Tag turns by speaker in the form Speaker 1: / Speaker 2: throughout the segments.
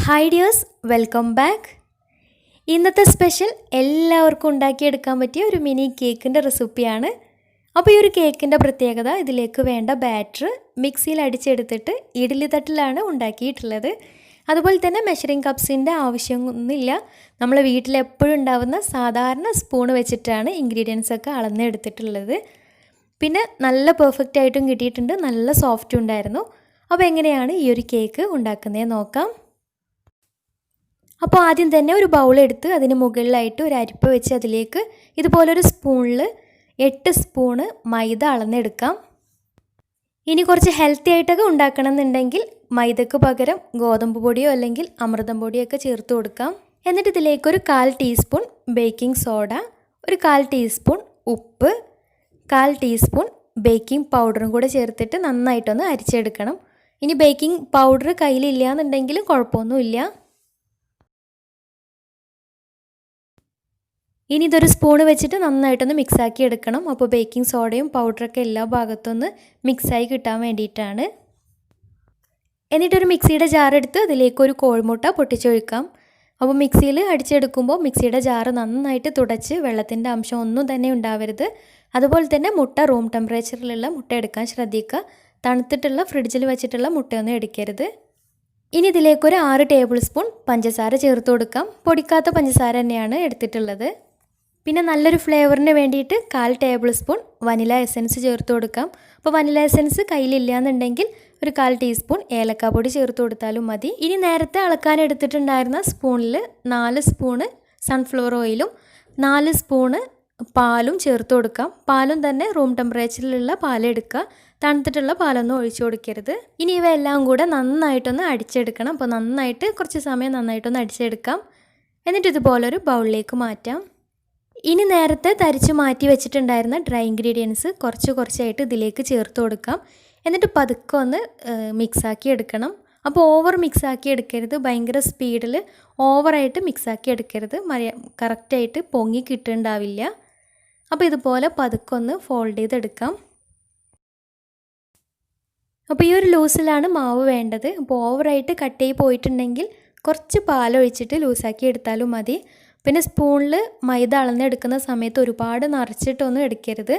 Speaker 1: Hi dears, welcome back. ഇന്നത്തെ special എല്ലാവർക്കും ഉണ്ടാക്കിയെടുക്കാൻ പറ്റിയ ഒരു മിനി കേക്കിൻ്റെ റെസിപ്പിയാണ്. അപ്പോൾ ഈ ഒരു കേക്കിൻ്റെ പ്രത്യേകത, ഇതിലേക്ക് വേണ്ട ബാറ്റർ മിക്സിയിൽ അടിച്ചെടുത്തിട്ട് ഇഡ്ഡലി തട്ടിലാണ് ഉണ്ടാക്കിയിട്ടുള്ളത്. അതുപോലെ തന്നെ മെഷറിംഗ് കപ്സിൻ്റെ ആവശ്യമൊന്നുമില്ല. നമ്മൾ വീട്ടിലെപ്പോഴും ഉണ്ടാകുന്ന സാധാരണ സ്പൂൺ വെച്ചിട്ടാണ് ഇൻഗ്രീഡിയൻസ് ഒക്കെ അളന്നെടുത്തിട്ടുള്ളത്. പിന്നെ നല്ല പെർഫെക്റ്റ് ആയിട്ടും കിട്ടിയിട്ടുണ്ട്, നല്ല സോഫ്റ്റും ഉണ്ടായിരുന്നു. അപ്പോൾ എങ്ങനെയാണ് ഈ ഒരു കേക്ക് ഉണ്ടാക്കുന്നതെന്ന് നോക്കാം. അപ്പോൾ ആദ്യം തന്നെ ഒരു ബൗൾ എടുത്ത് അതിന് മുകളിലായിട്ട് ഒരു അരിപ്പ വെച്ച് അതിലേക്ക് ഇതുപോലൊരു സ്പൂണിൽ 8 സ്പൂണ് മൈദ അളന്നെടുക്കാം. ഇനി കുറച്ച് ഹെൽത്തി ആയിട്ടൊക്കെ ഉണ്ടാക്കണം എന്നുണ്ടെങ്കിൽ മൈദക്ക് പകരം ഗോതമ്പ് പൊടിയോ അല്ലെങ്കിൽ അമൃതം പൊടിയോ ഒക്കെ ചേർത്ത് കൊടുക്കാം. എന്നിട്ട് ഇതിലേക്ക് ഒരു 1/4 ടീസ്പൂൺ ബേക്കിംഗ് സോഡ, ഒരു 1/4 ടീസ്പൂൺ ഉപ്പ്, 1/4 ടീസ്പൂൺ ബേക്കിംഗ് പൗഡറും കൂടെ ചേർത്തിട്ട് നന്നായിട്ടൊന്ന് അരിച്ചെടുക്കണം. ഇനി ബേക്കിംഗ് പൗഡർ കയ്യിലില്ല എന്നുണ്ടെങ്കിലും കുഴപ്പമൊന്നുമില്ല. ഇനി ഇതൊരു സ്പൂണ് വെച്ചിട്ട് നന്നായിട്ടൊന്ന് മിക്സാക്കി എടുക്കണം. അപ്പോൾ ബേക്കിംഗ് സോഡയും പൗഡറൊക്കെ എല്ലാ ഭാഗത്തൊന്ന് മിക്സായി കിട്ടാൻ വേണ്ടിയിട്ടാണ്. എന്നിട്ടൊരു മിക്സിയുടെ ജാറെടുത്ത് അതിലേക്കൊരു കോഴിമുട്ട പൊട്ടിച്ചൊഴിക്കാം. അപ്പോൾ മിക്സിയിൽ അടിച്ചെടുക്കുമ്പോൾ മിക്സിയുടെ ജാറ് നന്നായിട്ട് തുടച്ച് വെള്ളത്തിൻ്റെ അംശം ഒന്നും തന്നെ ഉണ്ടാവരുത്. അതുപോലെ തന്നെ മുട്ട റൂം ടെമ്പറേച്ചറിലുള്ള മുട്ട എടുക്കാൻ ശ്രദ്ധിക്കുക. തണുത്തിട്ടുള്ള ഫ്രിഡ്ജിൽ വെച്ചിട്ടുള്ള മുട്ടയൊന്നും എടുക്കരുത്. ഇനി ഇതിലേക്കൊരു 6 ടേബിൾ സ്പൂൺ പഞ്ചസാര ചേർത്ത് കൊടുക്കാം. പൊടിക്കാത്ത പഞ്ചസാര തന്നെയാണ് എടുത്തിട്ടുള്ളത്. പിന്നെ നല്ലൊരു ഫ്ലേവറിന് വേണ്ടിയിട്ട് 1/4 ടേബിൾ സ്പൂൺ വനില എസൻസ് ചേർത്ത് കൊടുക്കാം. അപ്പോൾ വനില എസൻസ് കയ്യിലില്ല എന്നുണ്ടെങ്കിൽ ഒരു 1/4 ടീസ്പൂൺ ഏലക്കാപ്പൊടി ചേർത്ത് കൊടുത്താലും മതി. ഇനി നേരത്തെ അളക്കാൻ എടുത്തിട്ടുണ്ടായിരുന്ന സ്പൂണിൽ 4 സ്പൂണ് സൺഫ്ലവർ ഓയിലും 4 സ്പൂണ് പാലും ചേർത്ത് കൊടുക്കാം. പാലും തന്നെ റൂം ടെമ്പറേച്ചറിലുള്ള പാലെടുക്കുക, തണുത്തിട്ടുള്ള പാലൊന്നും ഒഴിച്ചു കൊടുക്കരുത്. ഇനി ഇവയെല്ലാം കൂടെ നന്നായിട്ടൊന്ന് അടിച്ചെടുക്കണം. അപ്പോൾ നന്നായിട്ട് കുറച്ച് സമയം നന്നായിട്ടൊന്ന് അടിച്ചെടുക്കാം. എന്നിട്ട് ഇതുപോലൊരു ബൗളിലേക്ക് മാറ്റാം. ഇനി നേരത്തെ തരിച്ച് മാറ്റി വെച്ചിട്ടുണ്ടായിരുന്ന ഡ്രൈ ഇൻഗ്രീഡിയൻസ് കുറച്ചായിട്ട് ഇതിലേക്ക് ചേർത്ത് കൊടുക്കാം. എന്നിട്ട് പതുക്കെ ഒന്ന് മിക്സാക്കി എടുക്കണം. അപ്പോൾ ഓവർ മിക്സാക്കി എടുക്കരുത്, ഭയങ്കര സ്പീഡിൽ ഓവറായിട്ട് മിക്സാക്കി എടുക്കരുത്, കറക്റ്റായിട്ട് പൊങ്ങി കിട്ടുന്നുണ്ടാവില്ല. അപ്പോൾ ഇതുപോലെ പതുക്കെ ഒന്ന് ഫോൾഡ് ചെയ്തെടുക്കാം. അപ്പോൾ ഈ ഒരു ലൂസിലാണ് മാവ് വേണ്ടത്. അപ്പോൾ ഓവറായിട്ട് കട്ട് ചെയ്ത് പോയിട്ടുണ്ടെങ്കിൽ കുറച്ച് പാലൊഴിച്ചിട്ട് ലൂസാക്കി എടുത്താലും മതി. പിന്നെ സ്പൂണിൽ മൈദ അളന്നെടുക്കുന്ന സമയത്ത് ഒരുപാട് നിറച്ചിട്ടൊന്നും എടുക്കരുത്.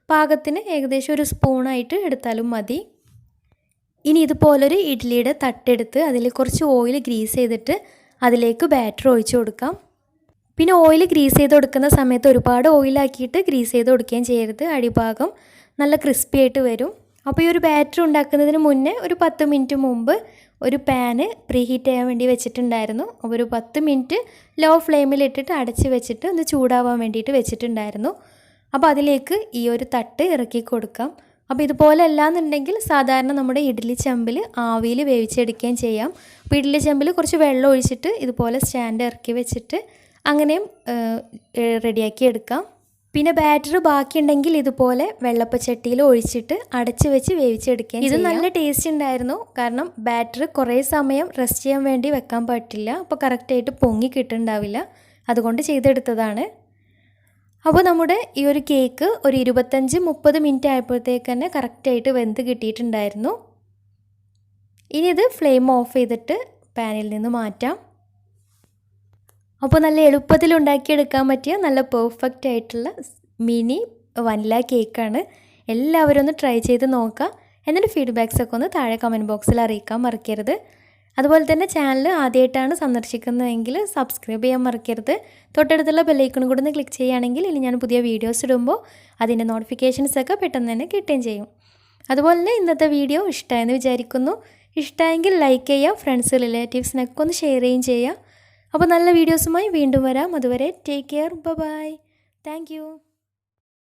Speaker 1: പാകത്തിന് ഏകദേശം ഒരു സ്പൂണായിട്ട് എടുത്താലും മതി. ഇനി ഇതുപോലൊരു ഇഡ്ഡലിയുടെ തട്ടെടുത്ത് അതിൽ കുറച്ച് ഓയിൽ ഗ്രീസ് ചെയ്തിട്ട് അതിലേക്ക് ബാറ്റർ ഒഴിച്ചു കൊടുക്കാം. പിന്നെ ഓയിൽ ഗ്രീസ് ചെയ്ത് കൊടുക്കുന്ന സമയത്ത് ഒരുപാട് ഓയിലാക്കിയിട്ട് ഗ്രീസ് ചെയ്ത് കൊടുക്കുകയും ചെയ്യരുത്. അടിഭാഗം നല്ല ക്രിസ്പി ആയിട്ട് വരും. അപ്പോൾ ഈ ഒരു ബാറ്റർ ഉണ്ടാക്കുന്നതിന് മുന്നേ ഒരു 10 മിനിറ്റ് മുമ്പ് ഒരു പാന് പ്രീഹീറ്റ് ചെയ്യാൻ വേണ്ടി വെച്ചിട്ടുണ്ടായിരുന്നു. അപ്പോൾ ഒരു 10 മിനിറ്റ് ലോ ഫ്ലെയിമിലിട്ടിട്ട് അടച്ച് വെച്ചിട്ട് ഒന്ന് ചൂടാവാൻ വേണ്ടിയിട്ട് വെച്ചിട്ടുണ്ടായിരുന്നു. അപ്പോൾ അതിലേക്ക് ഈ ഒരു തട്ട് ഇറക്കി കൊടുക്കാം. അപ്പോൾ ഇതുപോലെ അല്ലാന്നുണ്ടെങ്കിൽ സാധാരണ നമ്മുടെ ഇഡ്ഡലി ചെമ്പിൽ ആവിയിൽ വേവിച്ചെടുക്കുകയും ചെയ്യാം. അപ്പോൾ ഇഡ്ഡലി ചെമ്പിൽ കുറച്ച് വെള്ളം ഒഴിച്ചിട്ട് ഇതുപോലെ സ്റ്റാൻഡ് ഇറക്കി വെച്ചിട്ട് അങ്ങനെയും റെഡിയാക്കി എടുക്കാം. പിന്നെ ബാറ്റർ ബാക്കിയുണ്ടെങ്കിൽ ഇതുപോലെ വെള്ളപ്പച്ചട്ടിയിൽ ഒഴിച്ചിട്ട് അടച്ച് വെച്ച് വേവിച്ചെടുക്കുകയും ഇത് നല്ല ടേസ്റ്റ് ഉണ്ടായിരുന്നു. കാരണം ബാറ്റർ കുറേ സമയം റെസ്റ്റ് ചെയ്യാൻ വേണ്ടി വെക്കാൻ പറ്റില്ല, അപ്പോൾ കറക്റ്റായിട്ട് പൊങ്ങി കിട്ടുന്നുണ്ടാവില്ല. അതുകൊണ്ട് ചെയ്തെടുത്തതാണ്. അപ്പോൾ നമ്മുടെ ഈ ഒരു കേക്ക് ഒരു 25-30 മിനിറ്റ് ആയപ്പോഴത്തേക്ക് തന്നെ കറക്റ്റായിട്ട് വെന്ത് കിട്ടിയിട്ടുണ്ടായിരുന്നു. ഇനി ഇത് ഫ്ലെയിം ഓഫ് ചെയ്തിട്ട് പാനിൽ നിന്ന് മാറ്റാം. അപ്പോൾ നല്ല എളുപ്പത്തിൽ ഉണ്ടാക്കിയെടുക്കാൻ പറ്റിയ നല്ല പെർഫെക്റ്റ് ആയിട്ടുള്ള മിനി വനില കേക്കാണ്. എല്ലാവരും ഒന്ന് ട്രൈ ചെയ്ത് നോക്കുക. എന്നിട്ട് ഫീഡ്ബാക്സ് ഒക്കെ ഒന്ന് താഴെ കമൻറ്റ് ബോക്സിൽ അറിയിക്കാൻ മറക്കരുത്. അതുപോലെ തന്നെ ചാനൽ ആദ്യമായിട്ടാണ് സന്ദർശിക്കുന്നതെങ്കിൽ സബ്സ്ക്രൈബ് ചെയ്യാൻ മറക്കരുത്. തൊട്ടടുത്തുള്ള ബെല്ലൈക്കണും കൂടെ ഒന്ന് ക്ലിക്ക് ചെയ്യുകയാണെങ്കിൽ ഇനി ഞാൻ പുതിയ വീഡിയോസ് ഇടുമ്പോൾ അതിൻ്റെ നോട്ടിഫിക്കേഷൻസൊക്കെ പെട്ടെന്ന് തന്നെ കിട്ടുകയും ചെയ്യും. അതുപോലെ തന്നെ ഇന്നത്തെ വീഡിയോ ഇഷ്ടമായെന്ന് വിചാരിക്കുന്നു. ഇഷ്ടമായെങ്കിൽ ലൈക്ക് ചെയ്യുക, ഫ്രണ്ട്സ് റിലേറ്റീവ്സിനൊക്കെ ഒന്ന് ഷെയർ ചെയ്യുകയും ചെയ്യുക. അപ്പോൾ നല്ല വീഡിയോസുമായി വീണ്ടും വരാം. അതുവരെ take care, bye. Thank U.